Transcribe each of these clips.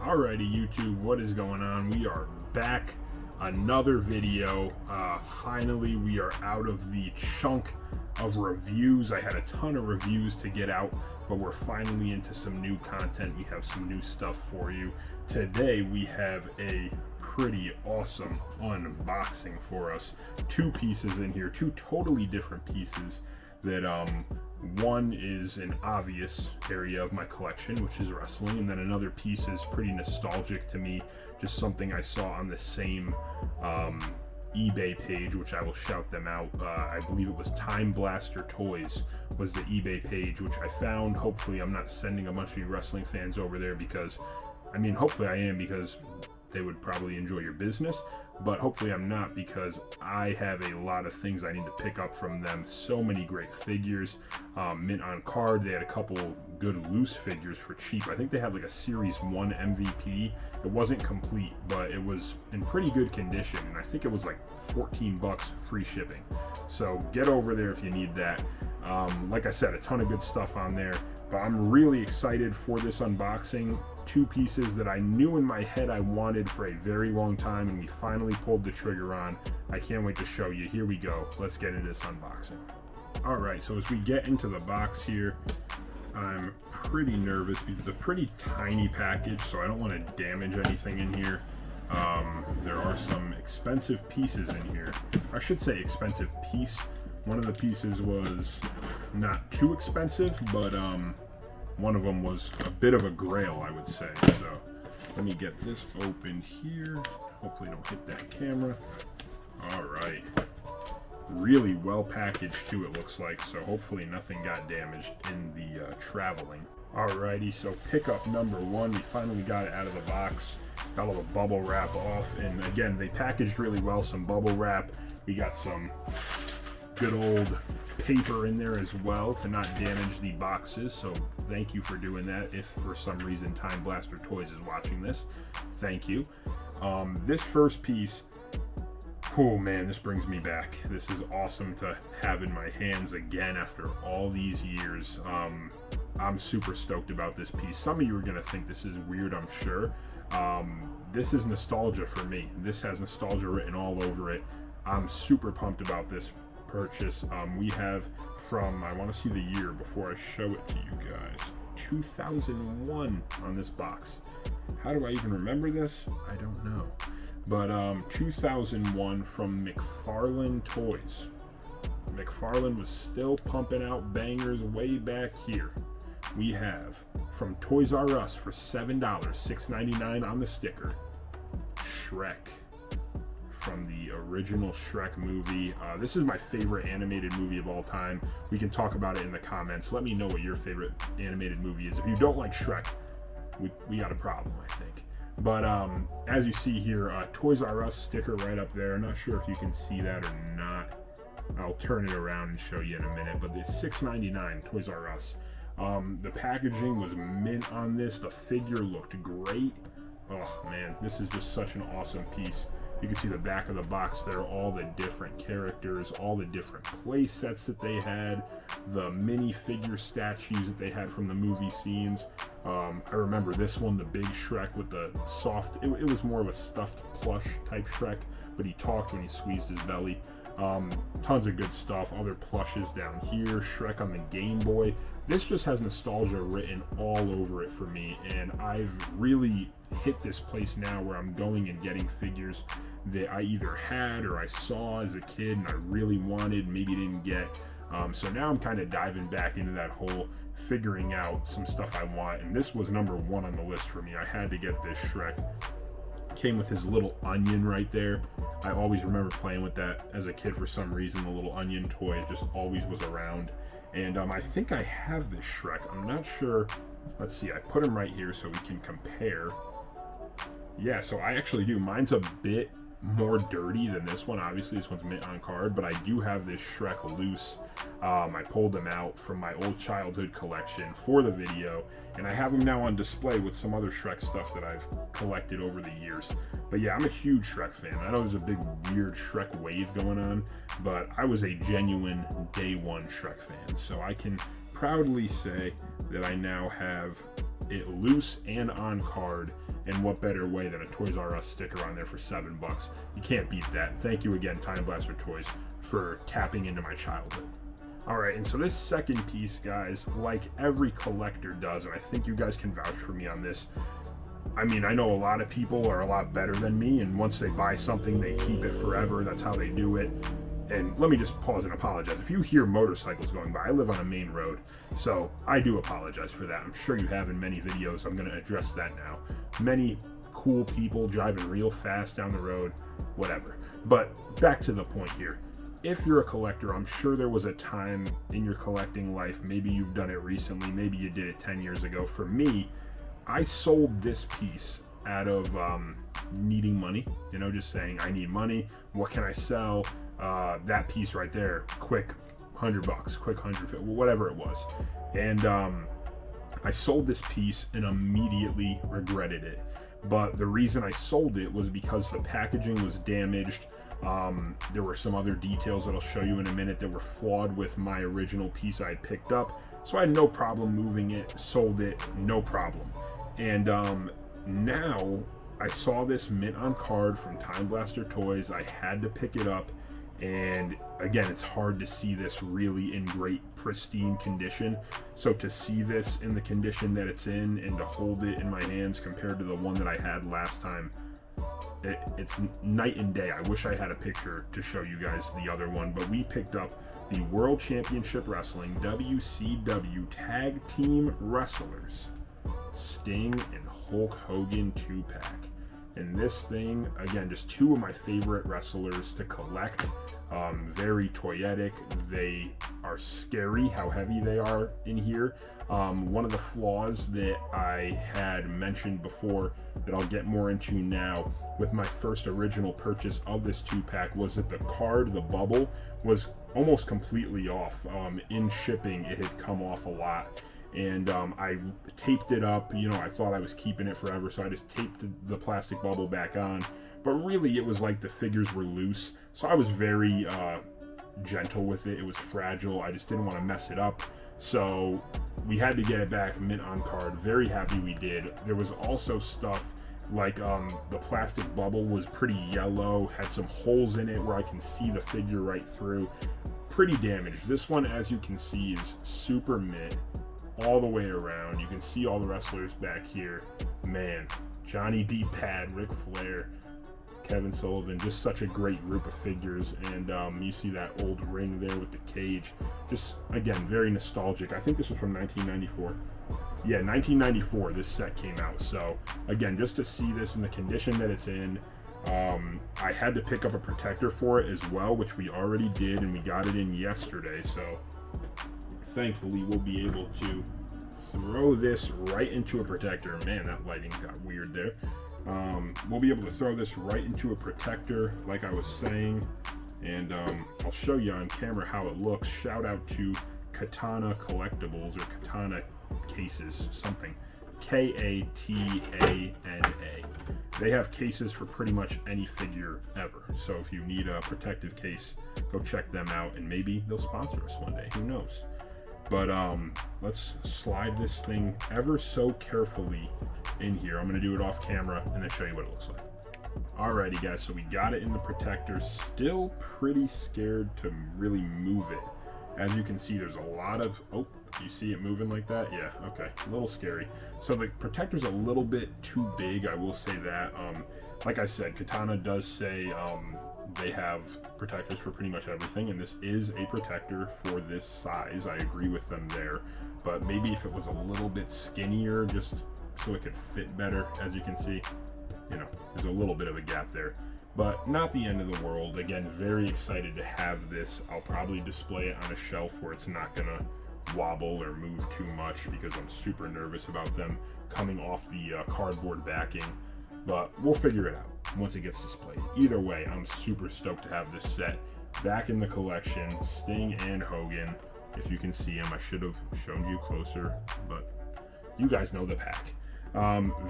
Alrighty, YouTube, what is going on? We are back. Another video. Finally, we are out of the chunk of reviews. I had a ton of reviews to get out, but we're finally into some new content. We have some new stuff for you. Today, we have a pretty awesome unboxing for us. Two pieces in here, two totally different pieces that one is an obvious area of my collection, which is wrestling, and then another piece is pretty nostalgic to me, just something I saw on the same eBay page, which I will shout them out. I believe it was Time Blaster Toys was the eBay page, which I found. Hopefully I'm not sending a bunch of you wrestling fans over there, because I mean, hopefully I am, because they would probably enjoy your business, but hopefully I'm not, because I have a lot of things I need to pick up from them. So many great figures, mint on card. They had a couple good loose figures for cheap. I think they had like a Series 1 MVP. It wasn't complete, but it was in pretty good condition, and I think it was like 14 bucks free shipping. So get over there if you need that. Like I said, a ton of good stuff on there, but I'm really excited for this unboxing. Two pieces that I knew in my head I wanted for a very long time, and we finally pulled the trigger on. I can't wait to show you. Here we go. Let's get into this unboxing. Alright, so as we get into the box here, I'm pretty nervous because it's a pretty tiny package, so I don't want to damage anything in here. There are some expensive pieces in here. I should say expensive piece. One of the pieces was not too expensive, but one of them was a bit of a grail, I would say. So let me get this opened here. Hopefully don't hit that camera. All right. Really well packaged too, it looks like. So hopefully nothing got damaged in the traveling. Alrighty, so pickup number one. We finally got it out of the box. Got all the bubble wrap off. And again, they packaged really well. Some bubble wrap. We got some good old paper in there as well to not damage the boxes, so thank you for doing that. If for some reason Time Blaster Toys is watching this, thank you. This first piece, oh man, this brings me back. This is awesome to have in my hands again after all these years. I'm super stoked about this piece. Some of you are going to think this is weird, I'm sure. This is nostalgia for me. This has nostalgia written all over it. I'm super pumped about this purchase. We have from, I want to see the year before I show it to you guys, 2001 on this box. How do I even remember this? I don't know. But 2001 from McFarlane Toys. McFarlane was still pumping out bangers way back here. We have from Toys R Us for $7, $6.99 on the sticker, Shrek. From the original Shrek movie. This is my favorite animated movie of all time. We can talk about it in the comments. Let me know what your favorite animated movie is. If you don't like Shrek, we got a problem, I think. But as you see here, Toys R Us sticker right up there. I'm not sure if you can see that or not. I'll turn it around and show you in a minute. But it's $6.99, Toys R Us. The packaging was mint on this. The figure looked great. Oh man, this is just such an awesome piece. You can see the back of the box there, all the different characters, all the different play sets that they had, the mini figure statues that they had from the movie scenes. I remember this one, the big Shrek with the soft, it was more of a stuffed plush type Shrek, but he talked when he squeezed his belly. Tons of good stuff, other plushes down here, Shrek on the Game Boy. This just has nostalgia written all over it for me, and I've really hit this place now where I'm going and getting figures that I either had or I saw as a kid and I really wanted, maybe didn't get. So now I'm kind of diving back into that whole figuring out some stuff I want, and this was number one on the list for me. I had to get this Shrek. Came with his little onion right there. I always remember playing with that as a kid for some reason. The little onion toy just always was around. And I think I have this Shrek. I'm not sure. Let's see. I put him right here so we can compare. Yeah, so I actually do. Mine's a bit more dirty than this one. Obviously, this one's mint on card, but I do have this Shrek loose. I pulled him out from my old childhood collection for the video, and I have him now on display with some other Shrek stuff that I've collected over the years. But yeah, I'm a huge Shrek fan. I know there's a big weird Shrek wave going on, but I was a genuine day one Shrek fan, so I can proudly say that I now have it loose and on card, and what better way than a Toys R Us sticker on there for $7? You can't beat that. Thank you again, Time Blaster Toys, for tapping into my childhood. All right, and so this second piece, guys, like every collector does, and I think you guys can vouch for me on this. I mean, I know a lot of people are a lot better than me, and once they buy something, they keep it forever. That's how they do it. And let me just pause and apologize. If you hear motorcycles going by, I live on a main road, so I do apologize for that. I'm sure you have in many videos. I'm going to address that now. Many cool people driving real fast down the road, whatever. But back to the point here. If you're a collector, I'm sure there was a time in your collecting life, maybe you've done it recently, maybe you did it 10 years ago. For me, I sold this piece out of needing money, you know, just saying I need money. What can I sell? That piece right there, quick $100, quick 150, whatever it was. And I sold this piece and immediately regretted it. But the reason I sold it was because the packaging was damaged. There were some other details that I'll show you in a minute that were flawed with my original piece I had picked up. So I had no problem moving it, sold it, no problem. And now I saw this mint on card from Time Blaster Toys. I had to pick it up. And again, it's hard to see this really in great pristine condition. So to see this in the condition that it's in and to hold it in my hands compared to the one that I had last time, it's night and day. I wish I had a picture to show you guys the other one, but we picked up the World Championship Wrestling WCW Tag Team Wrestlers Sting and Hulk Hogan 2-pack. And this thing, again, just two of my favorite wrestlers to collect. Very toyetic. They are scary how heavy they are in here. One of the flaws that I had mentioned before that I'll get more into now with my first original purchase of this 2-pack was that the card, the bubble, was almost completely off. In shipping, it had come off a lot. And I taped it up, you know, I thought I was keeping it forever, so I just taped the plastic bubble back on. But really, it was like the figures were loose, so I was very gentle with it. It was fragile. I just didn't want to mess it up. So we had to get it back mint on card. Very happy we did. There was also stuff like the plastic bubble was pretty yellow, had some holes in it where I can see the figure right through. Pretty damaged. This one, as you can see, is super mint all the way around. You can see all the wrestlers back here. Man, Johnny B. Pad, Ric Flair, Kevin Sullivan, just such a great group of figures. And you see that old ring there with the cage. Just, again, very nostalgic. I think this was from 1994. Yeah, 1994 this set came out. So, again, just to see this in the condition that it's in, I had to pick up a protector for it as well, which we already did, and we got it in yesterday. So thankfully we'll be able to throw this right into a protector. Man, that lighting got weird there. We'll be able to throw this right into a protector like I was saying, and I'll show you on camera how it looks. Shout out to Katana Collectibles, or Katana Cases, something, Katana. They have cases for pretty much any figure ever, so if you need a protective case, go check them out, and maybe they'll sponsor us one day, who knows. But let's slide this thing ever so carefully in here. I'm going to do it off camera and then show you what it looks like. Alrighty guys, so we got it in the protector. Still pretty scared to really move it. As you can see, there's a lot of, oh, you see it moving like that? Yeah, okay, a little scary. So the protector's a little bit too big, I will say that. Like I said, Katana does say they have protectors for pretty much everything, and this is a protector for this size. I agree with them there, but maybe if it was a little bit skinnier, just so it could fit better. As you can see, you know, there's a little bit of a gap there, but not the end of the world. Again, very excited to have this. I'll probably display it on a shelf where it's not gonna wobble or move too much, because I'm super nervous about them coming off the cardboard backing, but we'll figure it out once it gets displayed. Either way, I'm super stoked to have this set back in the collection. Sting and Hogan, if you can see him. I should have shown you closer, but you guys know the pack.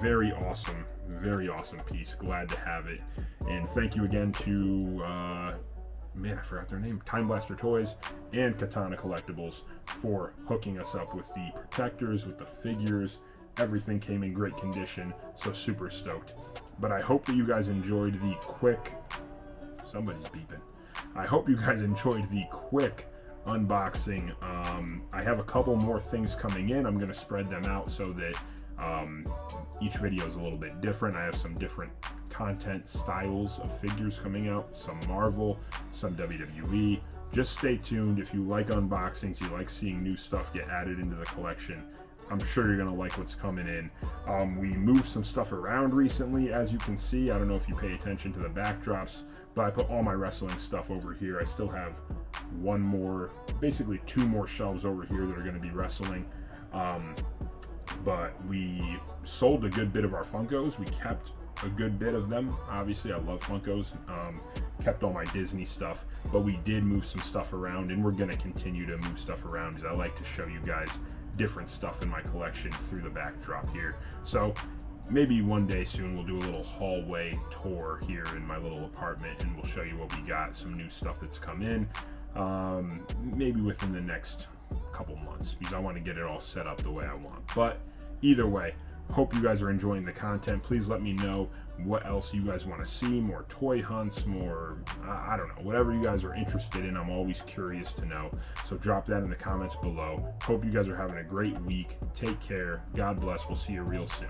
Very awesome piece. Glad to have it, and thank you again to man, I forgot their name, Time Blaster Toys and Katana Collectibles for hooking us up with the protectors, with the figures. Everything came in great condition, so super stoked. But I hope that you guys enjoyed the quick, somebody's beeping. I hope you guys enjoyed the quick unboxing. I have a couple more things coming in. I'm going to spread them out so that each video is a little bit different. I have some different content styles of figures coming out, some Marvel, some WWE. Just stay tuned. If you like unboxings, you like seeing new stuff get added into the collection, I'm sure you're gonna like what's coming in. We moved some stuff around recently, as you can see. I don't know if you pay attention to the backdrops, but I put all my wrestling stuff over here. I still have one more, basically two more shelves over here that are gonna be wrestling. But we sold a good bit of our Funkos. We kept a good bit of them. Obviously, I love Funkos. Kept all my Disney stuff, but we did move some stuff around, and we're going to continue to move stuff around because I like to show you guys different stuff in my collection through the backdrop here. So maybe one day soon we'll do a little hallway tour here in my little apartment, and we'll show you what we got, some new stuff that's come in, maybe within the next couple months, because I want to get it all set up the way I want. But either way, hope you guys are enjoying the content. Please let me know what else you guys want to see, more toy hunts, more, I don't know, whatever you guys are interested in. I'm always curious to know. So drop that in the comments below. Hope you guys are having a great week. Take care. God bless. We'll see you real soon.